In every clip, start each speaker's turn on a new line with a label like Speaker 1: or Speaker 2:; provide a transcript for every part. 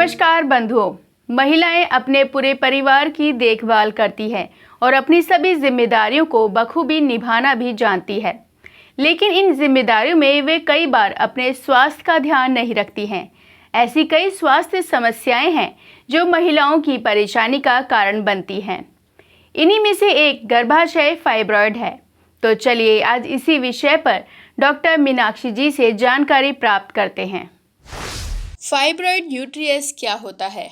Speaker 1: नमस्कार बंधुओं। महिलाएं अपने पूरे परिवार की देखभाल करती हैं और अपनी सभी जिम्मेदारियों को बखूबी निभाना भी जानती है। लेकिन इन जिम्मेदारियों में वे कई बार अपने स्वास्थ्य का ध्यान नहीं रखती हैं। ऐसी कई स्वास्थ्य समस्याएं हैं जो महिलाओं की परेशानी का कारण बनती हैं। इन्हीं में से एक गर्भाशय फाइब्रॉयड है। तो चलिए आज इसी विषय पर डॉक्टर मीनाक्षी जी से जानकारी प्राप्त करते हैं। फाइब्रॉयड यूट्रियस क्या होता है?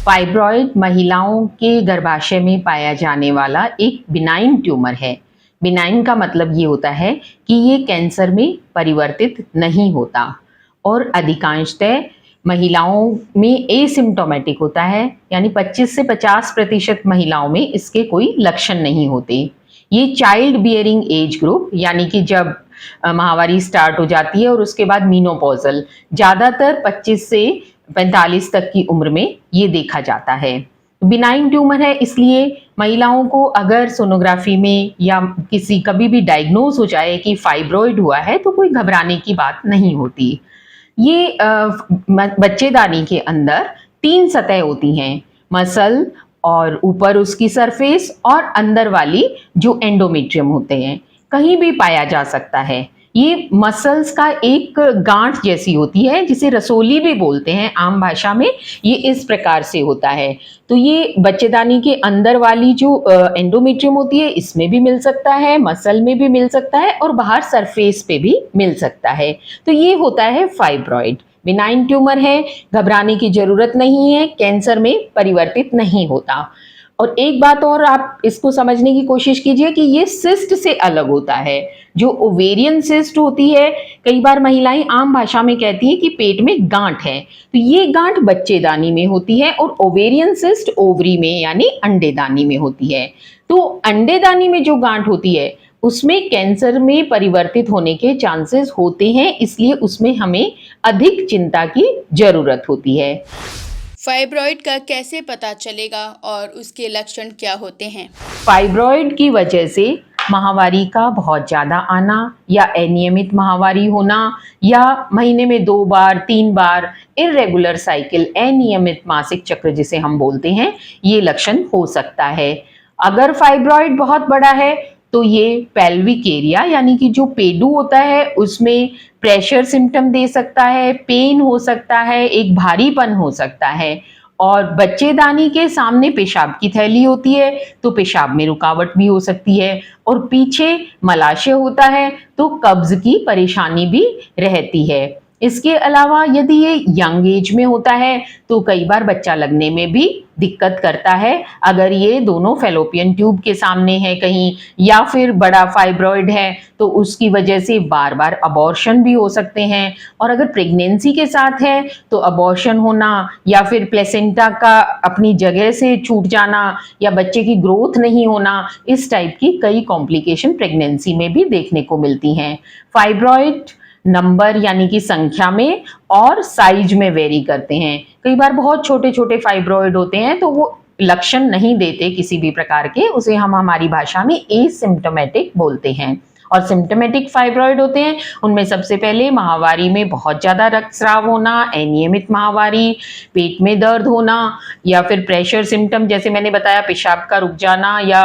Speaker 2: फाइब्रॉयड महिलाओं के गर्भाशय में पाया जाने वाला एक बिनाइन ट्यूमर है। बिनाइन का मतलब ये होता है कि ये कैंसर में परिवर्तित नहीं होता और अधिकांशतः महिलाओं में एसिम्प्टोमेटिक होता है, यानी 25 से 50% महिलाओं में इसके कोई लक्षण नहीं होते। ये चाइल्ड बियरिंग एज ग्रुप, यानी कि जब माहवारी स्टार्ट हो जाती है और उसके बाद मीनोपॉजल, ज़्यादातर 25 से 45 तक की उम्र में ये देखा जाता है। बिनाइन ट्यूमर है, इसलिए महिलाओं को अगर सोनोग्राफी में या कभी भी डायग्नोज हो जाए कि फाइब्रॉयड हुआ है तो कोई घबराने की बात नहीं होती। ये बच्चेदानी के अंदर 3 सतह होती हैं, मसल और ऊपर उसकी सरफेस और अंदर वाली जो एंडोमेट्रियम होते हैं, कहीं भी पाया जा सकता है। ये मसल्स का एक गांठ जैसी होती है जिसे रसोली भी बोलते हैं आम भाषा में। ये इस प्रकार से होता है। तो ये बच्चेदानी के अंदर वाली जो एंडोमेट्रियम होती है इसमें भी मिल सकता है, मसल में भी मिल सकता है और बाहर सरफेस पे भी मिल सकता है। तो ये होता है फाइब्रॉयड। बिनाइन ट्यूमर है, घबराने की जरूरत नहीं है, कैंसर में परिवर्तित नहीं होता। और एक बात और आप इसको समझने की कोशिश कीजिए कि ये सिस्ट से अलग होता है। जो ओवेरियन सिस्ट होती है, कई बार महिलाएं आम भाषा में कहती हैं कि पेट में गांठ है, तो ये गांठ बच्चेदानी में होती है और ओवेरियन सिस्ट ओवरी में यानी अंडेदानी में होती है। तो अंडेदानी में जो गांठ होती है उसमें कैंसर में परिवर्तित होने के चांसेस होते हैं, इसलिए उसमें हमें अधिक चिंता की जरूरत होती है।
Speaker 1: फाइब्रॉयड का कैसे पता चलेगा और उसके लक्षण क्या होते हैं?
Speaker 2: फाइब्रॉयड की वजह से माहवारी का बहुत ज़्यादा आना या अनियमित माहवारी होना या महीने में 2 बार 3 बार इरेगुलर साइकिल, अनियमित मासिक चक्र जिसे हम बोलते हैं, ये लक्षण हो सकता है। अगर फाइब्रॉयड बहुत बड़ा है तो ये पेल्विक एरिया यानी कि जो पेडू होता है उसमें प्रेशर सिम्टम दे सकता है, पेन हो सकता है, एक भारीपन हो सकता है। और बच्चेदानी के सामने पेशाब की थैली होती है तो पेशाब में रुकावट भी हो सकती है और पीछे मलाशय होता है तो कब्ज की परेशानी भी रहती है। इसके अलावा यदि ये यंग एज में होता है तो कई बार बच्चा लगने में भी दिक्कत करता है। अगर ये दोनों फैलोपियन ट्यूब के सामने है कहीं या फिर बड़ा फाइब्रॉयड है तो उसकी वजह से बार बार अबॉर्शन भी हो सकते हैं। और अगर प्रेगनेंसी के साथ है तो अबॉर्शन होना या फिर प्लेसेंटा का अपनी जगह से छूट जाना या बच्चे की ग्रोथ नहीं होना, इस टाइप की कई कॉम्प्लिकेशन प्रेगनेंसी में भी देखने को मिलती हैं। फाइब्रॉयड नंबर यानी कि संख्या में और साइज में वेरी करते हैं। कई बार बहुत छोटे छोटे फाइब्रॉयड होते हैं तो वो लक्षण नहीं देते किसी भी प्रकार के, उसे हम हमारी भाषा में एसिम्प्टोमेटिक बोलते हैं। और सिम्प्टोमेटिक फाइब्रॉयड होते हैं उनमें सबसे पहले माहवारी में बहुत ज़्यादा रक्तस्राव होना, अनियमित माहवारी, पेट में दर्द होना या फिर प्रेशर सिम्टम जैसे मैंने बताया पेशाब का रुक जाना या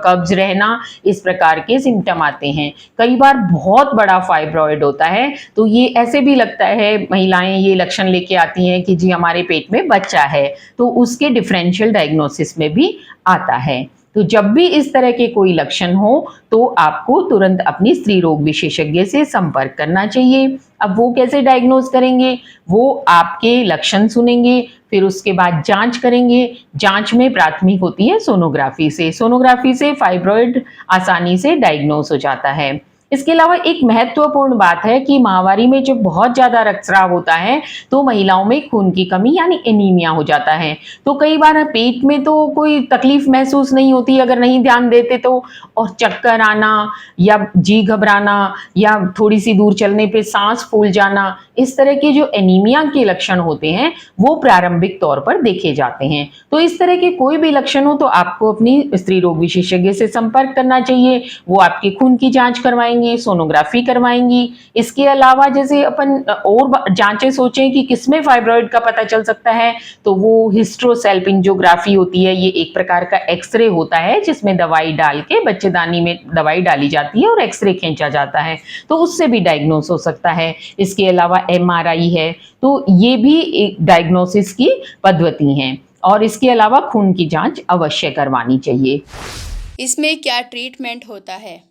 Speaker 2: कब्ज रहना, इस प्रकार के सिम्टम आते हैं। कई बार बहुत बड़ा फाइब्रॉयड होता है तो ये ऐसे भी लगता है, महिलाएं ये लक्षण लेके आती हैं कि जी हमारे पेट में बच्चा है, तो उसके डिफरेंशियल डायग्नोसिस में भी आता है। तो जब भी इस तरह के कोई लक्षण हो तो आपको तुरंत अपनी स्त्री रोग विशेषज्ञ से संपर्क करना चाहिए। अब वो कैसे डायग्नोज करेंगे? वो आपके लक्षण सुनेंगे, फिर उसके बाद जांच करेंगे। जांच में प्राथमिक होती है सोनोग्राफी से। सोनोग्राफी से फाइब्रॉयड आसानी से डायग्नोज हो जाता है। इसके अलावा एक महत्वपूर्ण बात है कि माहवारी में जब बहुत ज़्यादा रक्तस्राव होता है तो महिलाओं में खून की कमी यानी एनीमिया हो जाता है। तो कई बार पेट में तो कोई तकलीफ महसूस नहीं होती अगर नहीं ध्यान देते तो, और चक्कर आना या जी घबराना या थोड़ी सी दूर चलने पे सांस फूल जाना, इस तरह के जो एनीमिया के लक्षण होते हैं वो प्रारंभिक तौर पर देखे जाते हैं। तो इस तरह के कोई भी लक्षण हो तो आपको अपनी स्त्री रोग विशेषज्ञ से संपर्क करना चाहिए। वो आपके खून की जाँच करवाएंगे करवाएंगी, सोनोग्राफी करवाएंगी। इसके अलावा जैसे अपन और जांचें सोचें कि किसमें फाइब्रॉइड का पता चल सकता है, तो वो हिस्ट्रोसेल्पिंजियोग्राफी होती है। ये एक प्रकार का एक्सरे होता है जिसमें दवाई डाल के बच्चेदानी में दवाई डाली जाती है और एक्सरे खींचा जाता है, तो उससे भी डायग्नोस हो सकता है। इसके अलावा एमआरआई है, तो ये भी एक डायग्नोसिस की पद्धति हैं। और इसके अलावा खून की जांच अवश्य करवानी चाहिए।
Speaker 1: इसमें क्या ट्रीटमेंट होता है?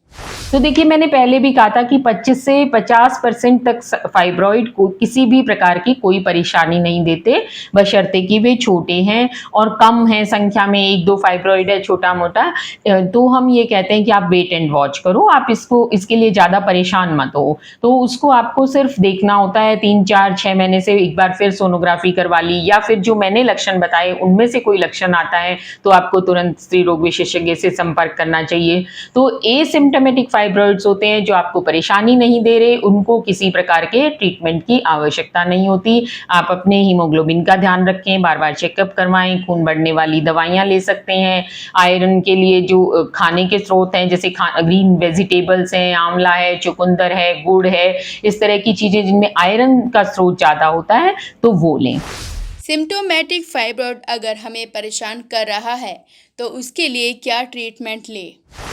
Speaker 2: तो देखिए, मैंने पहले भी कहा था कि 25 से 50% तक फाइब्रॉइड को किसी भी प्रकार की कोई परेशानी नहीं देते, बशर्ते कि वे छोटे हैं और कम हैं संख्या में, 1-2 फाइब्रॉइड है छोटा मोटा, तो हम ये कहते हैं कि आप वेट एंड वॉच करो, आप इसके लिए ज़्यादा परेशान मत हो। तो उसको आपको सिर्फ देखना होता है 3-4-6 महीने से एक बार फिर सोनोग्राफी करवा ली, या फिर जो मैंने लक्षण बताए उनमें से कोई लक्षण आता है तो आपको तुरंत स्त्री रोग विशेषज्ञ से संपर्क करना चाहिए। तो एसिम्प्टोमेटिक फाइब्रॉइड्स होते हैं जो आपको परेशानी नहीं दे रहे, उनको किसी प्रकार के ट्रीटमेंट की आवश्यकता नहीं होती। आप अपने हीमोग्लोबिन का ध्यान रखें, बार बार चेकअप करवाएं, खून बढ़ने वाली दवाइयां ले सकते हैं। आयरन के लिए जो खाने के स्रोत हैं, जैसे ग्रीन वेजिटेबल्स हैं, आंवला है, चुकंदर है, गुड़ है, इस तरह की चीजें जिनमें आयरन का स्रोत ज्यादा होता है तो वो लें।
Speaker 1: सिम्प्टोमेटिक फाइब्रॉइड अगर हमें परेशान कर रहा है तो उसके लिए क्या ट्रीटमेंट ले?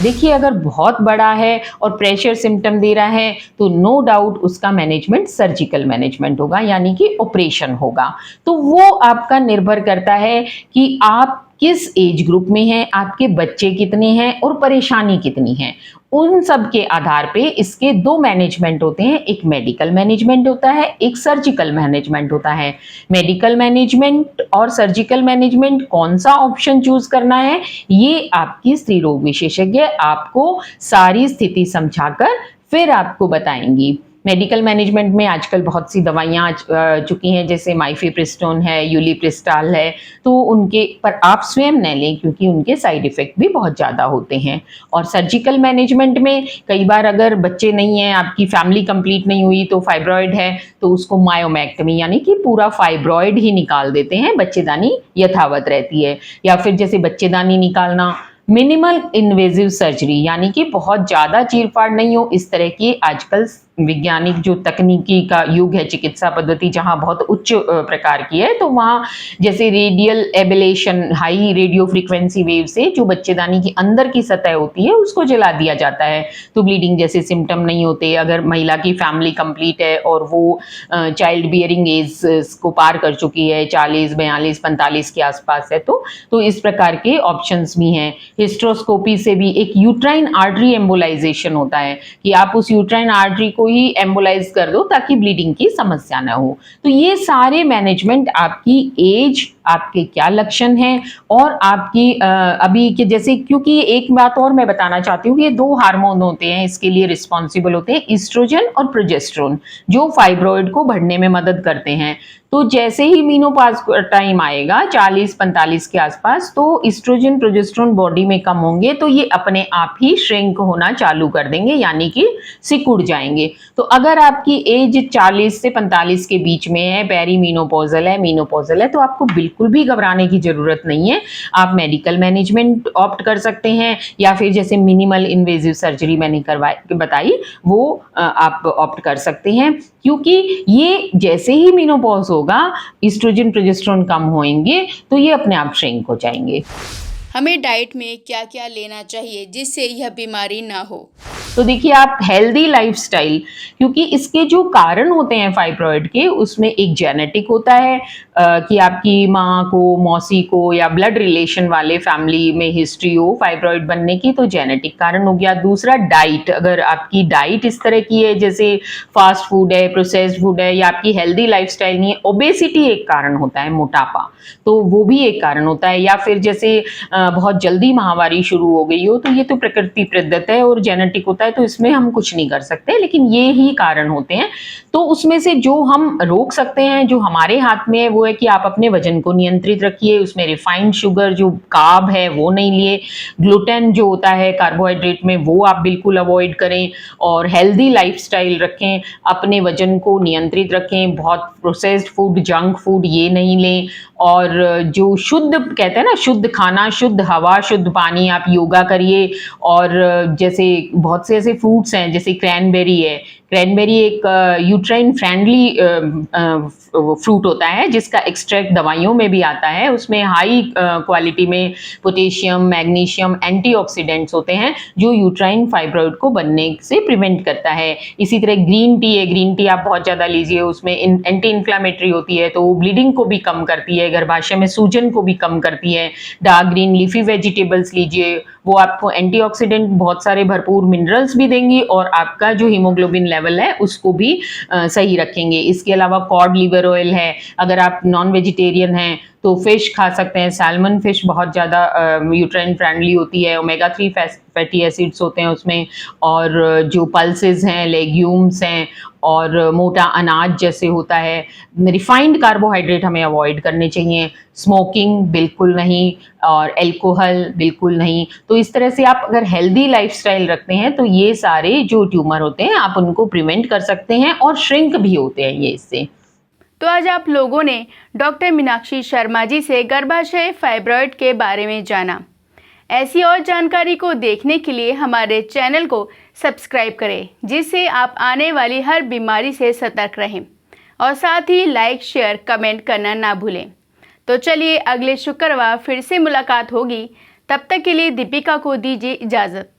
Speaker 2: देखिए, अगर बहुत बड़ा है और प्रेशर सिम्टम दे रहा है तो नो डाउट उसका मैनेजमेंट सर्जिकल मैनेजमेंट होगा, यानी कि ऑपरेशन होगा। तो वो आपका निर्भर करता है कि आप किस एज ग्रुप में हैं, आपके बच्चे कितने हैं और परेशानी कितनी है। उन सब के आधार पे इसके 2 मैनेजमेंट होते हैं, एक मेडिकल मैनेजमेंट होता है, एक सर्जिकल मैनेजमेंट होता है। मेडिकल मैनेजमेंट और सर्जिकल मैनेजमेंट कौन सा ऑप्शन चूज करना है, ये आपकी स्त्री रोग विशेषज्ञ आपको सारी स्थिति समझाकर फिर आपको बताएंगी। मेडिकल मैनेजमेंट में आजकल बहुत सी दवाइयाँ आ चुकी हैं, जैसे माइफेप्रिस्टोन है, यूलिप्रिस्टाल है, तो उनके पर आप स्वयं न लें क्योंकि उनके साइड इफ़ेक्ट भी बहुत ज़्यादा होते हैं। और सर्जिकल मैनेजमेंट में कई बार अगर बच्चे नहीं हैं, आपकी फैमिली कंप्लीट नहीं हुई, तो फाइब्रॉइड है तो उसको मायोमेक्टमी यानी कि पूरा फाइब्रॉइड ही निकाल देते हैं, बच्चेदानी यथावत रहती है। या फिर जैसे बच्चेदानी निकालना, मिनिमल इन्वेजिव सर्जरी यानी कि बहुत ज़्यादा चीरफाड़ नहीं हो, इस तरह की आजकल वैज्ञानिक जो तकनीकी का युग है, चिकित्सा पद्धति जहाँ बहुत उच्च प्रकार की है, तो वहाँ जैसे radial ablation, high radio frequency wave से जो बच्चेदानी की अंदर की सतह होती है उसको जला दिया जाता है, तो ब्लीडिंग जैसे सिम्टम नहीं होते। अगर महिला की फैमिली कंप्लीट है और वो चाइल्ड बियरिंग एज को पार कर चुकी है, 40, 42, 45 के आसपास है, तो इस प्रकार के ऑप्शंस भी हैं। हिस्ट्रोस्कोपी से भी एक यूट्राइन आर्टरी एम्बोलाइजेशन होता है कि आप उस यूट्राइन आर्टरी को ही एम्बोलाइज कर दो ताकि ब्लीडिंग की समस्या ना हो। तो ये सारे मैनेजमेंट आपकी एज, आपके क्या लक्षण हैं और आपकी अभी के जैसे, क्योंकि एक बात और मैं बताना चाहती हूँ कि ये 2 हार्मोन होते हैं इसके लिए रिस्पॉन्सिबल होते हैं, ईस्ट्रोजन और प्रोजेस्टेरोन, जो फाइब्रॉइड को बढ़ने में मदद करते हैं। तो जैसे ही मीनोपॉज टाइम आएगा 40-45 के आसपास, तो ईस्ट्रोजन प्रोजेस्टेरोन बॉडी में कम होंगे तो ये अपने आप ही श्रिंक होना चालू कर देंगे, यानी कि सिकुड़ जाएंगे। तो अगर आपकी एज 40 से 45 के बीच में है, पेरी मीनोपॉजल है, तो आपको बिल्कुल भी घबराने की जरूरत नहीं है। आप मेडिकल मैनेजमेंट ऑप्ट कर सकते हैं या फिर जैसे मिनिमल इन्वेजिव सर्जरी मैंने बताई वो आप ऑप्ट कर सकते हैं, क्योंकि ये जैसे ही मीनोपॉज होगा, ईस्ट्रोजन प्रोजेस्टेरोन कम होंगे तो ये अपने आप श्रिंक हो जाएंगे।
Speaker 1: हमें डाइट में क्या क्या लेना चाहिए जिससे यह बीमारी ना हो?
Speaker 2: तो देखिए, आप हेल्दी लाइफस्टाइल, क्योंकि इसके जो कारण होते हैं फाइब्रॉइड के, उसमें एक जेनेटिक होता है कि आपकी माँ को, मौसी को या ब्लड रिलेशन वाले फैमिली में हिस्ट्री हो फाइब्रॉइड बनने की, तो जेनेटिक कारण हो गया। दूसरा डाइट, अगर आपकी डाइट इस तरह की है जैसे फास्ट फूड है, प्रोसेस्ड फूड है, या आपकी हेल्दी लाइफस्टाइल नहीं है, ओबेसिटी एक कारण होता है, मोटापा, तो वो भी एक कारण होता है। या फिर जैसे बहुत जल्दी महामारी शुरू हो गई हो, तो ये तो प्रकृति प्रदत्त है और जेनेटिक होता है, तो इसमें हम कुछ नहीं कर सकते, लेकिन ये ही कारण होते हैं। तो उसमें से जो हम रोक सकते हैं, जो हमारे हाथ में है, वो है कि आप अपने वजन को नियंत्रित रखिए, उसमें रिफाइंड शुगर जो कार्ब है वो नहीं लिए, ग्लूटेन जो होता है कार्बोहाइड्रेट में, वो आप बिल्कुल अवॉइड करें और हेल्दी लाइफस्टाइल रखें, अपने वजन को नियंत्रित रखें, बहुत प्रोसेस्ड फूड, जंक फूड ये नहीं लें, और जो शुद्ध कहते हैं ना, शुद्ध खाना, शुद्ध हवा, शुद्ध पानी, आप योगा करिए। और जैसे बहुत से से ऐसे फ्रूट्स हैं, जैसे क्रैनबेरी है। क्रैनबेरी एक यूट्राइन फ्रेंडली फ्रूट होता है, जिसका एक्सट्रैक्ट दवाइयों में भी आता है। उसमें हाई क्वालिटी में पोटेशियम, मैग्नीशियम, एंटीऑक्सीडेंट्स होते हैं, जो यूट्राइन फाइब्रॉइड को बनने से प्रिवेंट करता है। इसी तरह ग्रीन टी है, ग्रीन टी आप बहुत ज़्यादा लीजिए, उसमें एंटी इन्फ्लामेटरी होती है, तो वो ब्लीडिंग को भी कम करती है, गर्भाशय में सूजन को भी कम करती है। डार्क ग्रीन लीफी वेजिटेबल्स लीजिए, वो आपको एंटीऑक्सीडेंट बहुत सारे भरपूर मिनरल्स भी देंगी और आपका जो हीमोग्लोबिन लेवल है उसको भी सही रखेंगे। इसके अलावा कॉड लिवर ऑयल है, अगर आप नॉन वेजिटेरियन हैं तो फिश खा सकते हैं। सैल्मन फिश बहुत ज़्यादा यूट्राइन फ्रेंडली होती है, ओमेगा 3 फैटी एसिड्स होते हैं उसमें, और जो पल्सेस हैं, लेग्यूम्स हैं, और मोटा अनाज जैसे होता है। रिफाइंड कार्बोहाइड्रेट हमें अवॉइड करने चाहिए, स्मोकिंग बिल्कुल नहीं, और एल्कोहल बिल्कुल नहीं। तो इस तरह से आप अगर हेल्दी लाइफस्टाइल रखते हैं तो ये सारे जो ट्यूमर होते हैं आप उनको प्रिवेंट कर सकते हैं, और श्रिंक भी होते हैं ये इससे।
Speaker 1: तो आज आप लोगों ने डॉक्टर मीनाक्षी शर्मा जी से गर्भाशय फाइब्रॉइड के बारे में जाना। ऐसी और जानकारी को देखने के लिए हमारे चैनल को सब्सक्राइब करें, जिससे आप आने वाली हर बीमारी से सतर्क रहें, और साथ ही लाइक, शेयर, कमेंट करना ना भूलें। तो चलिए अगले शुक्रवार फिर से मुलाकात होगी। तब तक के लिए दीपिका को दीजिए इजाज़त।